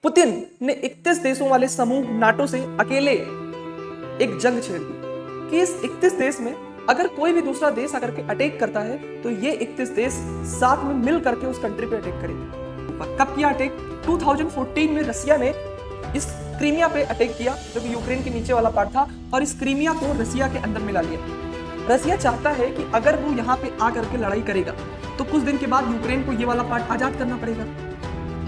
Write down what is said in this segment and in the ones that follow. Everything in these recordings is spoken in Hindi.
पुतिन ने 31 देशों वाले समूह नाटो से अकेले एक जंग छेड़ दी कि इस 31 देश में अगर कोई भी दूसरा देश आकर के अटैक करता है तो ये 31 देश साथ में मिल करके उस कंट्री पे अटैक करेंगे। कब किया अटैक? 2014 में रसिया ने इस क्रीमिया पे अटैक किया जो कि यूक्रेन के नीचे वाला पार्ट था और इस क्रीमिया को रसिया के अंदर मिला लिया। रसिया चाहता है कि अगर वो यहाँ पे आकर के लड़ाई करेगा तो कुछ दिन के बाद यूक्रेन को ये वाला पार्ट आजाद करना पड़ेगा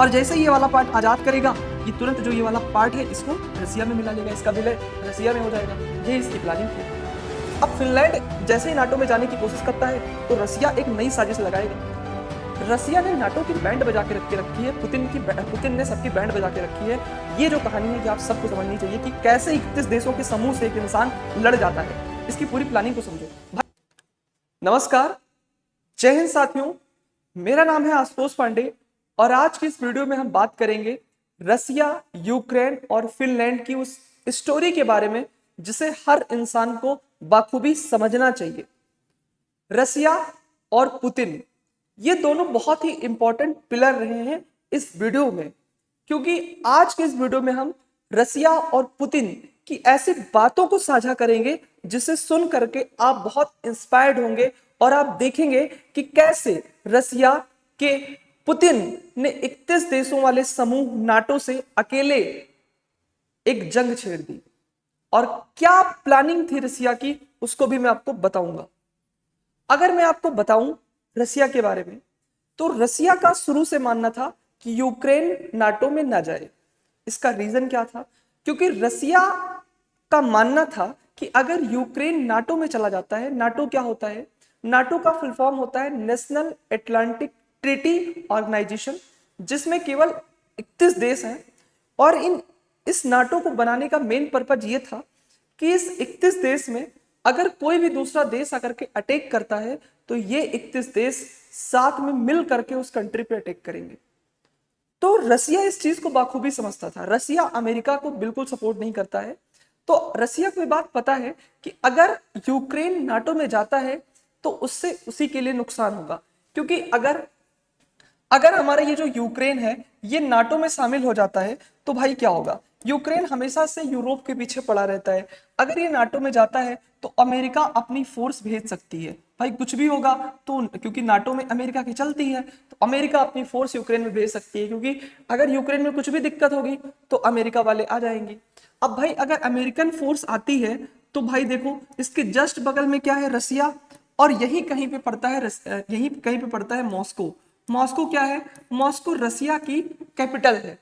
और जैसे ही ये वाला पार्ट आजाद करेगा ये तुरंत जो ये वाला पार्ट है इसको रसिया में मिला लेगा, इसका विलय रसिया में हो जाएगा। ये इसकी प्लानिंग थी। अब फिनलैंड जैसे ही नाटो में जाने की कोशिश करता है तो रसिया एक नई साजिश लगाएगा। रसिया ने नाटो की बैंड बजा के रखी है, पुतिन ने सबकी बैंड बजा के रखी है। ये जो कहानी है ये आप सबको समझनी चाहिए कि कैसे 31 देशों के समूह से एक इंसान लड़ जाता है। इसकी पूरी प्लानिंग को समझो। नमस्कार, जय हिंद साथियों, मेरा नाम है आशुतोष पांडे और आज की इस वीडियो में हम बात करेंगे रसिया, यूक्रेन और फिनलैंड की उस स्टोरी के बारे में जिसे हर इंसान को बाखूबी समझना चाहिए। रसिया और पुतिन ये दोनों बहुत ही इंपॉर्टेंट पिलर रहे हैं इस वीडियो में, क्योंकि आज के इस वीडियो में हम रसिया और पुतिन की ऐसी बातों को साझा करेंगे जिसे सुन करके आप बहुत इंस्पायर्ड होंगे और आप देखेंगे कि कैसे रसिया के पुतिन ने 31 देशों वाले समूह नाटो से अकेले एक जंग छेड़ दी और क्या प्लानिंग थी रसिया की उसको भी मैं आपको बताऊंगा। अगर मैं आपको बताऊं रसिया के बारे में तो रसिया का शुरू से मानना था कि यूक्रेन नाटो में ना जाए। इसका रीजन क्या था? क्योंकि रसिया का मानना था कि अगर यूक्रेन नाटो में चला जाता है, नाटो क्या होता है? नाटो का फुल फॉर्म होता है नेशनल एटलांटिक ट्रीटी ऑर्गेनाइजेशन, जिसमें केवल 31 देश हैं और इस नाटो को बनाने का मेन पर्पज ये था कि इस 31 देश में अगर कोई भी दूसरा देश आकर के अटैक करता है तो ये 31 देश साथ में मिल करके उस कंट्री पे अटैक करेंगे। तो रसिया इस चीज को बाखूबी समझता था। रसिया अमेरिका को बिल्कुल सपोर्ट नहीं करता है। तो रसिया को ये बात पता है कि अगर यूक्रेन नाटो में जाता है तो उससे उसी के लिए नुकसान होगा, क्योंकि अगर हमारा ये जो यूक्रेन है ये नाटो में शामिल हो जाता है तो भाई क्या होगा? यूक्रेन हमेशा से यूरोप के पीछे पड़ा रहता है। अगर ये नाटो में जाता है तो अमेरिका अपनी फोर्स भेज सकती है। भाई कुछ भी होगा तो क्योंकि नाटो में अमेरिका की चलती है तो अमेरिका अपनी फोर्स यूक्रेन में भेज सकती है, क्योंकि अगर यूक्रेन में कुछ भी दिक्कत होगी तो अमेरिका वाले आ जाएंगे। अब भाई अगर अमेरिकन फोर्स आती है तो भाई देखो इसके जस्ट बगल में क्या है? रसिया। और यही कहीं पे पड़ता है यही कहीं पे पड़ता है मॉस्को। मॉस्को क्या है? मॉस्को रसिया की कैपिटल है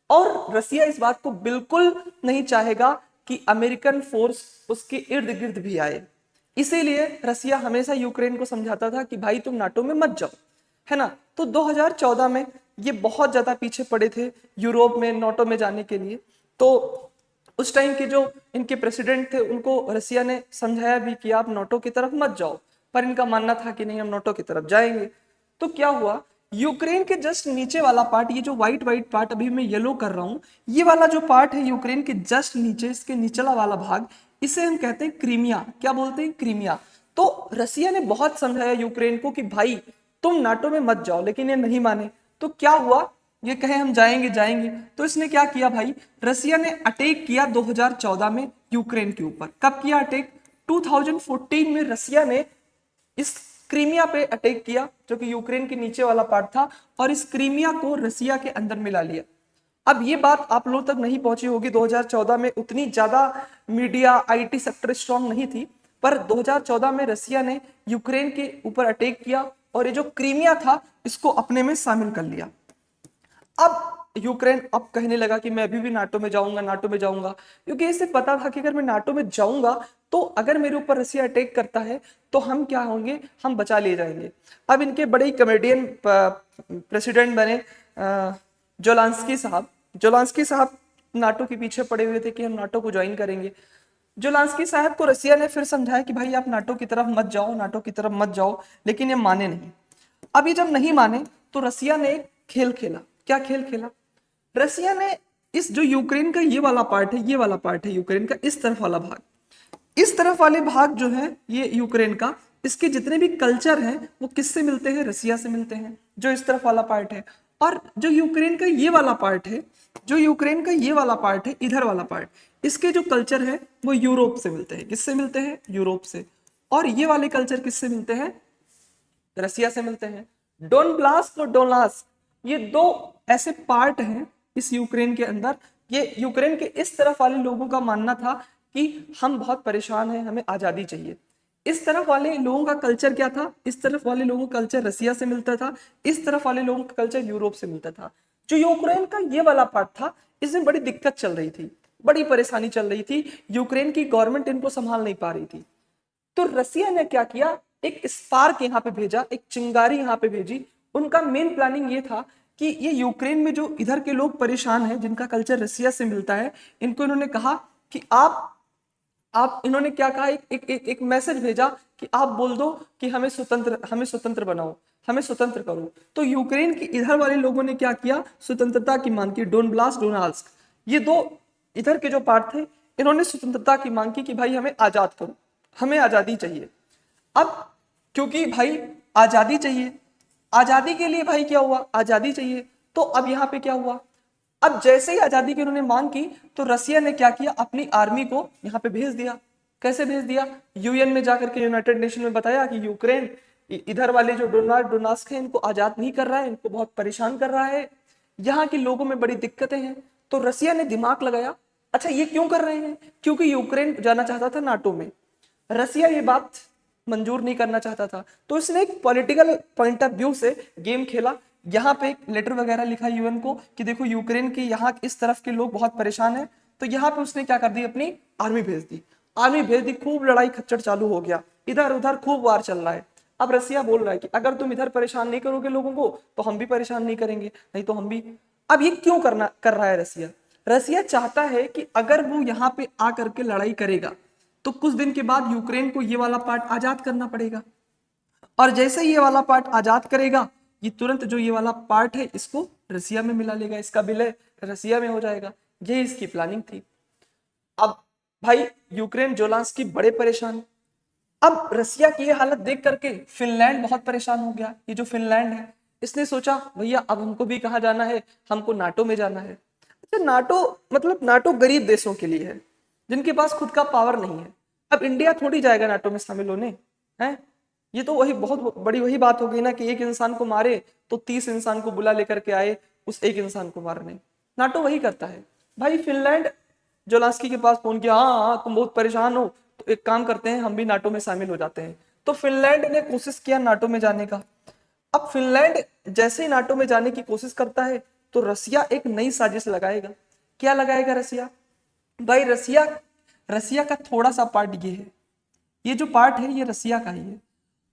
और रसिया इस बात को बिल्कुल नहीं चाहेगा कि अमेरिकन फोर्स उसके इर्द गिर्द भी आए। इसीलिए रसिया हमेशा यूक्रेन को समझाता था कि भाई तुम नाटो में मत जाओ, है ना। तो 2014 में ये बहुत ज्यादा पीछे पड़े थे यूरोप में नाटो में जाने के लिए। तो उस टाइम के जो इनके प्रेसिडेंट थे उनको रसिया ने समझाया भी कि आप नाटो की तरफ मत जाओ, पर इनका मानना था कि नहीं हम नाटो की तरफ जाएंगे। तो क्या हुआ? यूक्रेन के जस्ट नीचे वाला पार्ट, ये जो व्हाइट पार्ट अभी मैं येलो कर रहा हूं, ये वाला जो पार्ट है यूक्रेन के जस्ट नीचे, इसके निचला वाला भाग, इसे हम कहते हैं क्रीमिया। क्या बोलते हैं? क्रीमिया। तो रसिया ने बहुत समझाया यूक्रेन को कि भाई तुम नाटो में मत जाओ, लेकिन ये नहीं माने। तो क्या हुआ? ये कहे हम जाएंगे जाएंगे, तो इसने क्या किया भाई? रसिया ने अटैक किया 2014 में यूक्रेन के ऊपर। कब किया अटैक? 2014 में रसिया ने इस क्रीमिया पे अटैक किया जो कि यूक्रेन के नीचे वाला पार्ट था और इस क्रीमिया को रसिया के अंदर मिला लिया। अब ये बात आप लोगों तक नहीं पहुंची होगी, 2014 में उतनी ज्यादा मीडिया आईटी सेक्टर स्ट्रांग नहीं थी, पर 2014 में रसिया ने यूक्रेन के ऊपर अटैक किया और ये जो क्रीमिया था इसको अपने में शामिल कर लिया। अब यूक्रेन अब कहने लगा कि मैं अभी भी नाटो में जाऊंगा, नाटो में जाऊंगा, क्योंकि इसे पता था कि अगर मैं नाटो में जाऊंगा तो अगर मेरे ऊपर रसिया अटैक करता है तो हम क्या होंगे? हम बचा लिए जाएंगे। अब इनके बड़े ही कॉमेडियन प्रेसिडेंट बने जोलांस्की साहब नाटो के पीछे पड़े हुए थे कि हम नाटो को ज्वाइन करेंगे। जोलांस्की साहब को रसिया ने फिर समझाया कि भाई आप नाटो की तरफ मत जाओ, नाटो की तरफ मत जाओ, लेकिन ये माने नहीं। अब ये जब नहीं माने तो रसिया ने एक खेल खेला। क्या खेल खेला? रसिया ने इस जो यूक्रेन का ये वाला पार्ट है, ये वाला पार्ट है यूक्रेन का, इस तरफ वाला भाग, इस तरफ वाले भाग जो है ये यूक्रेन का, इसके जितने भी कल्चर हैं वो किससे मिलते हैं? रसिया से मिलते हैं, जो इस तरफ वाला पार्ट है। और जो यूक्रेन का ये वाला पार्ट है, जो यूक्रेन का ये वाला पार्ट है, इधर वाला पार्ट, इसके जो कल्चर है वो यूरोप से मिलते हैं। किससे मिलते हैं? यूरोप से। और ये वाले कल्चर किससे मिलते हैं? रसिया से मिलते हैं। डोनबास और डोनास्क, ये दो ऐसे पार्ट हैं इस यूक्रेन के अंदर। ये यूक्रेन के इस तरफ वाले लोगों का मानना था कि हम बहुत परेशान हैं, हमें आजादी चाहिए। इस तरफ वाले लोगों का कल्चर क्या था? इस तरफ वाले लोगों का कल्चर रसिया से मिलता था, इस तरफ वाले लोगों का कल्चर यूरोप से मिलता था। जो यूक्रेन का ये वाला पार्ट था, इसमें बड़ी दिक्कत चल रही थी, बड़ी परेशानी चल रही थी। यूक्रेन की गवर्नमेंट इनको संभाल नहीं पा रही थी। तो रसिया ने क्या किया, एक स्पार्क यहाँ पे भेजा, एक चिंगारी यहाँ पे भेजी। उनका मेन प्लानिंग ये था कि ये यूक्रेन में जो इधर के लोग परेशान हैं, जिनका कल्चर रसिया से मिलता है, इनको इन्होंने कहा कि आप इन्होंने क्या कहा, एक मैसेज भेजा कि आप बोल दो कि हमें स्वतंत्र बनाओ, हमें स्वतंत्र करो। तो यूक्रेन के इधर वाले लोगों ने क्या किया, स्वतंत्रता की मांग की। डोनबास डोनाल्स्क, ये दो इधर के जो पार्ट थे, इन्होंने स्वतंत्रता की मांग की कि भाई हमें आजाद करो, हमें आजादी चाहिए। अब क्योंकि भाई आजादी चाहिए, आजादी के लिए भाई क्या हुआ, आजादी चाहिए। तो अब यहाँ पे क्या हुआ, अब जैसे ही आजादी की उन्होंने मांग की, तो रसिया ने क्या किया, अपनी आर्मी को यहाँ पे भेज दिया। कैसे भेज दिया? यूएन में जाकर के, यूनाइटेड नेशन में बताया कि यूक्रेन इधर वाले जो डोनास्क है, इनको आजाद नहीं कर रहा है, इनको बहुत परेशान कर रहा है, यहाँ के लोगों में बड़ी दिक्कतें हैं। तो रसिया ने दिमाग लगाया, अच्छा ये क्यों कर रहे हैं? क्योंकि यूक्रेन जाना चाहता था नाटो में। रसिया ये बात मंजूर नहीं करना चाहता था, तो इसने एक पॉलिटिकल पॉइंट ऑफ व्यू से गेम खेला। यहाँ पे एक लेटर वगैरह लिखा यूएन को कि देखो यूक्रेन की यहाँ इस तरफ के लोग बहुत परेशान हैं। तो यहाँ पे उसने क्या कर दी, अपनी आर्मी भेज दी। आर्मी भेज दी, खूब लड़ाई खच्चड़ चालू हो गया, इधर उधर खूब वार चल रहा है। अब रसिया बोल रहा है कि अगर तुम इधर परेशान नहीं करोगे लोगों को, तो हम भी परेशान नहीं करेंगे, नहीं तो हम भी। अब ये क्यों कर रहा है रसिया? रसिया चाहता है कि अगर वो यहाँ पे आकर के लड़ाई करेगा, तो कुछ दिन के बाद यूक्रेन को ये वाला पार्ट आजाद करना पड़ेगा। और जैसे ही ये वाला पार्ट आजाद करेगा, ये तुरंत जो ये वाला पार्ट है, इसको रसिया में मिला लेगा, इसका विलय रसिया में हो जाएगा। ये इसकी प्लानिंग थी। अब भाई यूक्रेन जोलांस्की बड़े परेशान। अब रसिया की ये हालत देख करके फिनलैंड बहुत परेशान हो गया। ये जो फिनलैंड है, इसने सोचा भैया अब हमको भी कहाँ जाना है, हमको नाटो में जाना है। अच्छा, नाटो मतलब नाटो गरीब देशों के लिए है, जिनके पास खुद का पावर नहीं है। अब इंडिया थोड़ी जाएगा नाटो में शामिल होने, हैं? ये तो वही बहुत बड़ी वही बात हो गई ना कि एक इंसान को मारे तो 30 इंसान को बुला लेकर के आए उस एक इंसान को मारने। नाटो वही करता है। भाई फिनलैंड जोलास्की के पास फोन किया, हाँ हाँ तुम बहुत परेशान हो, तो एक काम करते हैं, हम भी नाटो में शामिल हो जाते हैं। तो फिनलैंड ने कोशिश किया नाटो में जाने का। अब फिनलैंड जैसे ही नाटो में जाने की कोशिश करता है, तो रसिया एक नई साजिश लगाएगा। क्या लगाएगा रसिया? भाई रसिया रसिया का थोड़ा सा पार्ट ये है, ये जो पार्ट है ये रसिया का ही है।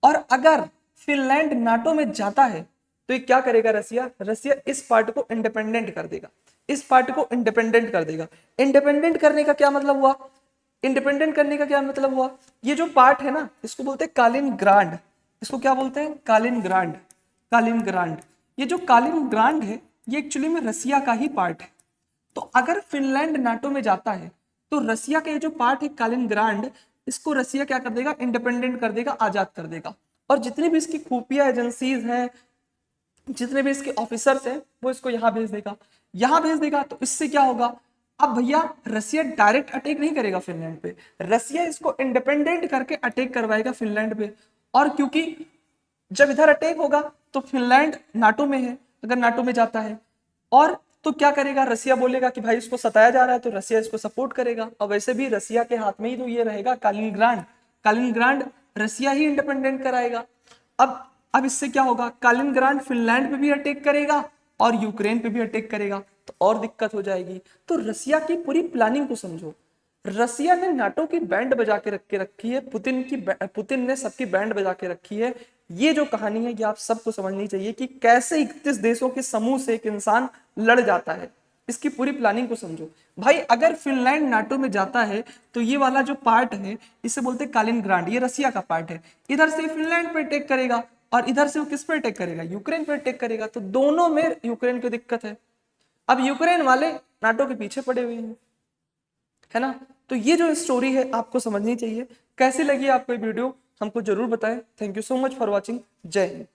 और अगर फिनलैंड नाटो में जाता है, तो ये क्या करेगा रसिया? रसिया इस पार्ट को इंडिपेंडेंट कर देगा, इस पार्ट को इंडिपेंडेंट कर देगा। इंडिपेंडेंट करने का क्या मतलब हुआ? इंडिपेंडेंट करने का क्या मतलब हुआ? ये जो पार्ट है ना, इसको बोलते हैं कालिनग्राड। इसको क्या बोलते हैं? कालिनग्राड। कालिनग्राड, ये जो कालिनग्राड है, ये एक्चुअली में रसिया का ही पार्ट है। तो अगर फिनलैंड नाटो में जाता है, तो रसिया का ये जो पार्ट है कालिनग्राड, इसको रसिया क्या कर देगा? इंडिपेंडेंट कर देगा, आजाद कर देगा। और जितनी भी इसकी खुफिया एजेंसीज हैं, जितने भी इसके ऑफिसर्स हैं, वो इसको यहाँ भेज देगा। यहाँ भेज देगा तो इससे क्या होगा? अब भैया रसिया डायरेक्ट अटैक नहीं करेगा फिनलैंड पे, रसिया इसको इंडिपेंडेंट करके अटैक करवाएगा फिनलैंड पे। और क्योंकि जब इधर अटैक होगा तो फिनलैंड नाटो में है, अगर नाटो में जाता है, और तो क्या करेगा? रसिया बोलेगा कि भाई इसको सताया जा रहा है, तो रसिया इसको सपोर्ट करेगा। और वैसे भी रसिया के हाथ में ही तो ये रहेगा कालिनग्राड। कालिनग्राड रसिया ही इंडिपेंडेंट कराएगा। अब इससे क्या होगा? कालिनग्राड फिनलैंड पे भी अटैक करेगा और यूक्रेन पे भी अटैक करेगा, तो और दिक्कत हो जाएगी। तो रसिया की पूरी प्लानिंग को समझो। रसिया ने नाटो की बैंड बजा के रखी है, पुतिन ने सबकी बैंड बजा के रखी है। ये जो कहानी है, ये आप सबको समझनी चाहिए कि कैसे 31 देशों के समूह से एक इंसान लड़ जाता है। इसकी पूरी प्लानिंग को समझो भाई। अगर फिनलैंड नाटो में जाता है, तो ये वाला जो पार्ट है, इसे बोलते हैं कालिनग्राड, ये रसिया का पार्ट है। इधर से फिनलैंड पे अटैक करेगा और इधर से वो किस पे अटैक करेगा? यूक्रेन पे अटैक करेगा। तो दोनों में यूक्रेन को दिक्कत है। अब यूक्रेन वाले नाटो के पीछे पड़े हुए हैं, है ना? तो ये जो स्टोरी है आपको समझनी चाहिए। कैसी लगी आपको ये वीडियो, हमको जरूर बताएं। Thank you so much for watching. जय हिंद।